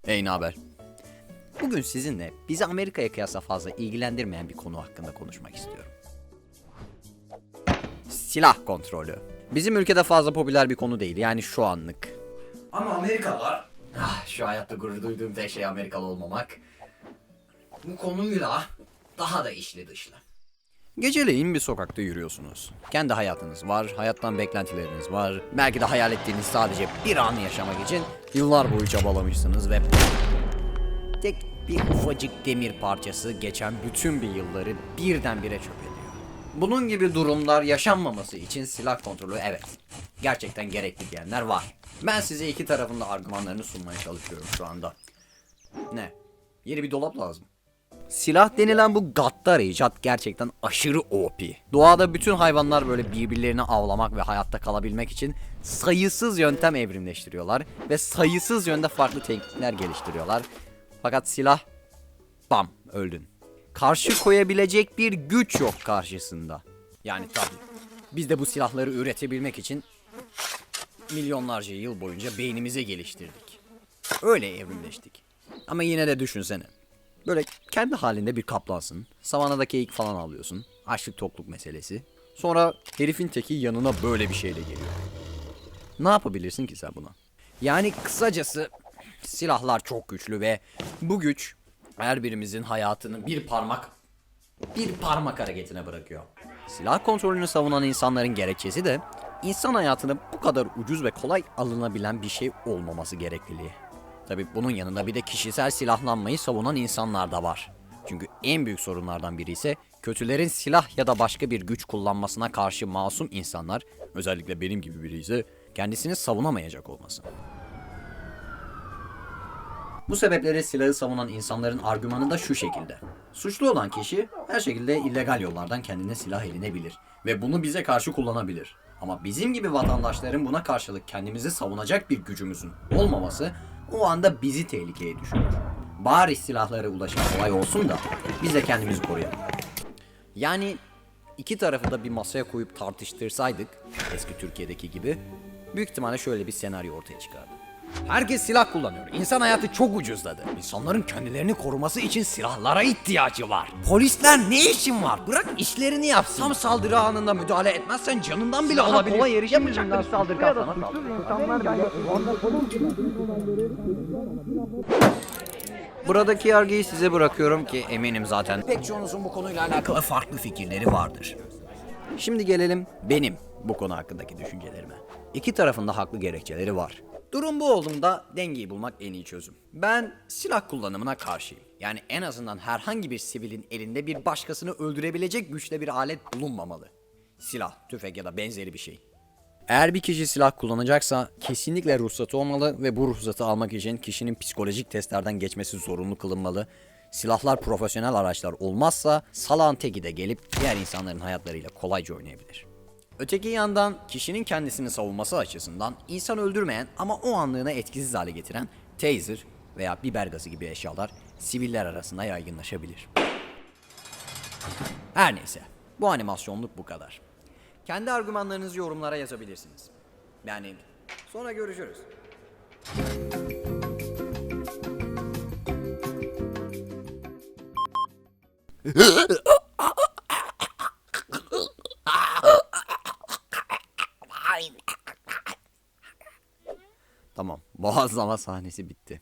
Hey, ne haber? Bugün sizinle bizi Amerika'ya kıyasla fazla ilgilendirmeyen bir konu hakkında konuşmak istiyorum. Silah kontrolü. Bizim ülkede fazla popüler bir konu değil, yani şu anlık. Ama Amerikalılar, şu hayatta gurur duyduğum tek şey Amerikalı olmamak, bu konuyla daha da içli dışlı. Geceleyin bir sokakta yürüyorsunuz. Kendi hayatınız var, hayattan beklentileriniz var. Belki de hayal ettiğiniz sadece bir anı yaşamak için yıllar boyu çabalamışsınız ve tek bir ufacık demir parçası geçen bütün bir yılları birdenbire çöp ediyor. Bunun gibi durumlar yaşanmaması için silah kontrolü, evet, gerçekten gerekli diyenler var. Ben size iki tarafın da argümanlarını sunmaya çalışıyorum şu anda. Ne? Yeni bir dolap lazım. Silah denilen bu gaddar icat gerçekten aşırı OP. Doğada bütün hayvanlar böyle birbirlerini avlamak ve hayatta kalabilmek için sayısız yöntem evrimleştiriyorlar ve sayısız yönde farklı teknikler geliştiriyorlar. Fakat silah, bam, öldün. Karşı koyabilecek bir güç yok karşısında. Yani tabii biz de bu silahları üretebilmek için milyonlarca yıl boyunca beynimizi geliştirdik. Öyle evrimleştik. Ama yine de düşünsene. Böyle kendi halinde bir kaplansın. Savanada keyik falan alıyorsun. Açlık tokluk meselesi. Sonra herifin teki yanına böyle bir şeyle geliyor. Ne yapabilirsin ki sen buna? Yani kısacası silahlar çok güçlü ve bu güç her birimizin hayatını bir parmak hareketine bırakıyor. Silah kontrolünü savunan insanların gerekçesi de insan hayatını bu kadar ucuz ve kolay alınabilen bir şey olmaması gerekliliği. Tabii bunun yanında bir de kişisel silahlanmayı savunan insanlar da var. Çünkü en büyük sorunlardan biri ise kötülerin silah ya da başka bir güç kullanmasına karşı masum insanlar, özellikle benim gibi biri ise kendisini savunamayacak olması. Bu sebeple silahı savunan insanların argümanı da şu şekilde. Suçlu olan kişi her şekilde illegal yollardan kendine silah edinebilir ve bunu bize karşı kullanabilir. Ama bizim gibi vatandaşların buna karşılık kendimizi savunacak bir gücümüzün olmaması o anda bizi tehlikeye düşürür. Bari silahlara ulaşım kolay olsun da biz de kendimizi koruyalım. Yani iki tarafı da bir masaya koyup tartıştırsaydık, eski Türkiye'deki gibi, büyük ihtimalle şöyle bir senaryo ortaya çıkardı. Herkes silah kullanıyor. İnsan hayatı çok ucuzladı. İnsanların kendilerini koruması için silahlara ihtiyacı var. Polisler ne işin var? Bırak işlerini yapsın. Tam saldırı anında müdahale etmezsen canından bile olabilir. Kolay erişemeyecekler saldırı kapsamına. Buradaki yargıyı size bırakıyorum ki eminim zaten pek çoğunuzun bu konuyla alakalı farklı fikirleri vardır. Şimdi gelelim benim bu konu hakkındaki düşüncelerime. İki tarafın da haklı gerekçeleri var. Durum bu olduğunda dengeyi bulmak en iyi çözüm. Ben silah kullanımına karşıyım. Yani en azından herhangi bir sivilin elinde bir başkasını öldürebilecek güçte bir alet bulunmamalı. Silah, tüfek ya da benzeri bir şey. Eğer bir kişi silah kullanacaksa kesinlikle ruhsatı olmalı ve bu ruhsatı almak için kişinin psikolojik testlerden geçmesi zorunlu kılınmalı. Silahlar profesyonel araçlar olmazsa salağın teki de gelip diğer insanların hayatlarıyla kolayca oynayabilir. Öteki yandan kişinin kendisini savunması açısından insan öldürmeyen ama o anlığına etkisiz hale getiren taser veya biber gazı gibi eşyalar siviller arasında yaygınlaşabilir. Her neyse, bu animasyonluk bu kadar. Kendi argümanlarınızı yorumlara yazabilirsiniz. Yani sonra görüşürüz. Tamam, boğazlama sahnesi bitti.